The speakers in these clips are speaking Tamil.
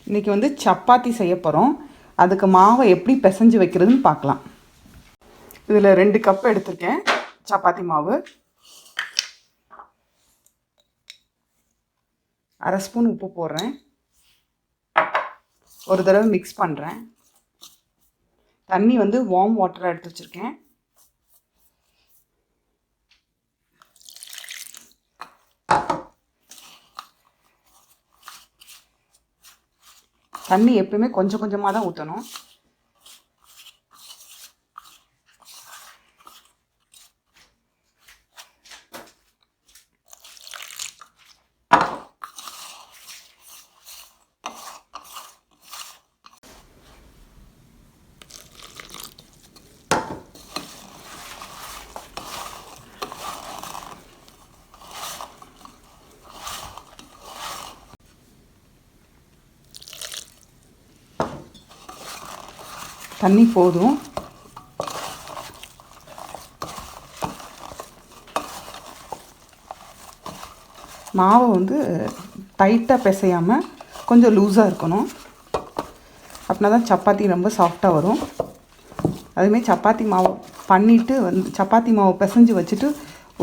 இன்றைக்கி வந்து சப்பாத்தி செய்ய போகிறோம். அதுக்கு மாவை எப்படி பிசைஞ்சு வைக்கிறதுன்னு பார்க்கலாம். இதில் 2 கப் எடுத்துருக்கேன் சப்பாத்தி மாவு. 1/2 ஸ்பூன் உப்பு போடுறேன். ஒரு தடவை மிக்ஸ் பண்ணுறேன். தண்ணி வந்து வார்ம் வாட்டராக எடுத்து வச்சுருக்கேன். தண்ணி எப்பவுமே கொஞ்சம் கொஞ்சமாக தான் ஊற்றணும். தண்ணி போதும். மாவை வந்து டைட்டாக பிசையாமல் கொஞ்சம் லூஸாக இருக்கணும். அப்படின்னா தான் சப்பாத்தி ரொம்ப சாஃப்டாக வரும். அதுமாரி சப்பாத்தி மாவு பண்ணிவிட்டு சப்பாத்தி மாவு பிசைஞ்சு வச்சுட்டு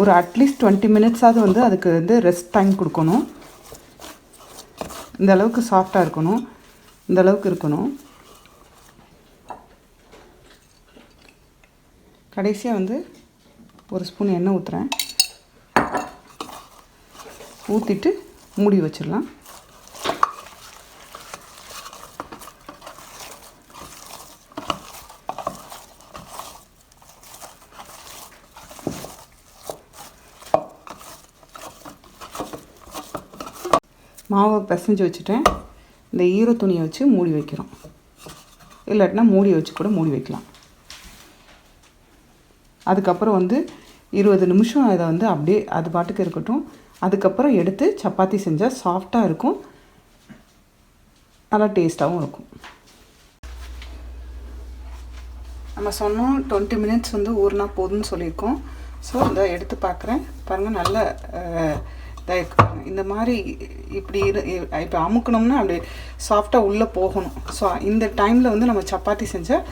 ஒரு அட்லீஸ்ட் 20 மினிட்ஸாவது வந்து அதுக்கு வந்து ரெஸ்ட் டைம் கொடுக்கணும். இந்த அளவுக்கு சாஃப்டாக இருக்கணும். இந்த அளவுக்கு இருக்கணும். கடைசியாக வந்து ஒரு ஸ்பூன் எண்ணெய் ஊற்றுறேன். ஊற்றிட்டு மூடி வச்சிடலாம். மாவை பிசைஞ்சு வச்சுட்டேன். இந்த ஈர துணியை வச்சு மூடி வைக்கிறோம். இல்லாட்டினா மூடி வச்சு கூட மூடி வைக்கலாம். அதுக்கப்புறம் வந்து 20 நிமிஷம் அதை வந்து அப்படியே அது பாட்டுக்கு இருக்கட்டும். அதுக்கப்புறம் எடுத்து சப்பாத்தி செஞ்சால் சாஃப்டாக இருக்கும், நல்லா டேஸ்ட்டாகவும் இருக்கும். நம்ம சொன்னோம் 20 மினிட்ஸ் வந்து ஊறினா போதும்னு சொல்லியிருக்கோம். ஸோ இதை எடுத்து பார்க்குறேன். பாருங்கள், நல்ல இதாக இருக்கு. இந்த மாதிரி இப்படி இப்போ அமுக்கணும்னா அப்படி சாஃப்டாக உள்ளே போகணும். ஸோ இந்த டைமில் வந்து நம்ம சப்பாத்தி செஞ்சால்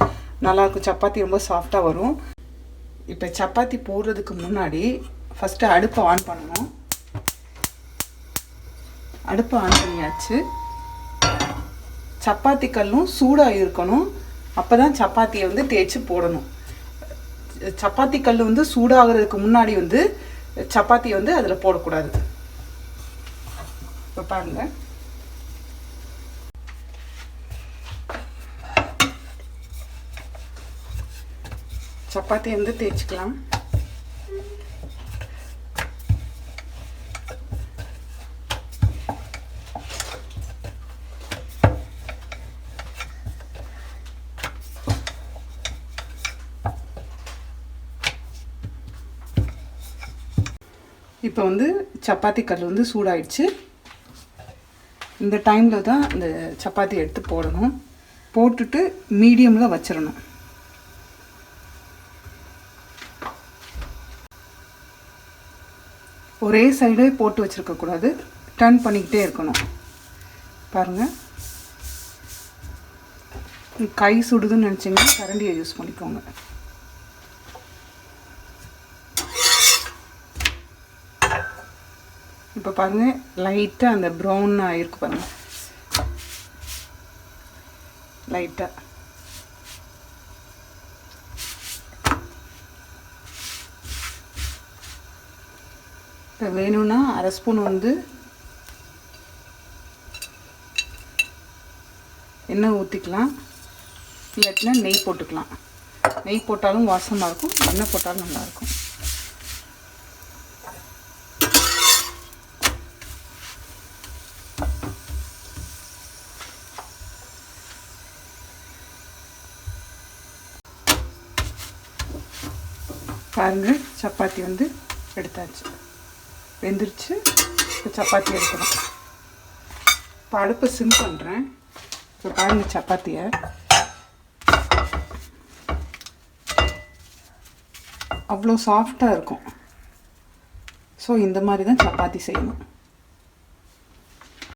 நல்லாயிருக்கும். சப்பாத்தி ரொம்ப சாஃப்டாக வரும். இப்போ சப்பாத்தி போடுறதுக்கு முன்னாடி ஃபஸ்ட்டு அடுப்பை ஆன் பண்ணணும். அடுப்பை ஆன் பண்ணியாச்சு. சப்பாத்தி கல்லும் சூடாக இருக்கணும். அப்போ தான் சப்பாத்தியை வந்து தேய்ச்சி போடணும். சப்பாத்தி கல் வந்து சூடாகிறதுக்கு முன்னாடி வந்து சப்பாத்தியை வந்து அதில் போடக்கூடாது. இப்போ பாருங்கள், சப்பாத்தி வந்து தேய்ச்சிக்கலாம். இப்போ வந்து சப்பாத்தி கல் வந்து சூடாயிடுச்சு. இந்த டைமில் தான் இந்த சப்பாத்தி எடுத்து போடணும். போட்டுட்டு மீடியமில் வச்சிடணும். ஒரே சைடே போட்டு வச்சுருக்கக்கூடாது, டர்ன் பண்ணிக்கிட்டே இருக்கணும். பாருங்கள், கை சுடுதுன்னு நினச்சிங்கன்னா கரண்டியை யூஸ் பண்ணிக்கோங்க. இப்போ பாருங்கள், லைட்டாக அந்த ப்ரௌன் ஆகிருக்கு பாருங்கள், லைட்டாக. இப்போ வேணும்னா 1/2 ஸ்பூன் வந்து எண்ணெய் ஊற்றிக்கலாம். இல்லாட்டினா நெய் போட்டுக்கலாம். நெய் போட்டாலும் வாசமாக இருக்கும், எண்ணெய் போட்டாலும் நல்லாயிருக்கும். பாருங்கள், சப்பாத்தி வந்து எடுத்தாச்சு, வெந்துருச்சு. இப்போ சப்பாத்தி எடுக்கணும். இப்போ அடுப்பை சிம் பண்ணுறேன். இப்போ பாருங்கள், சப்பாத்தியை அவ்வளோ சாஃப்டாக இருக்கும். ஸோ இந்த மாதிரி தான் சப்பாத்தி செய்யணும்.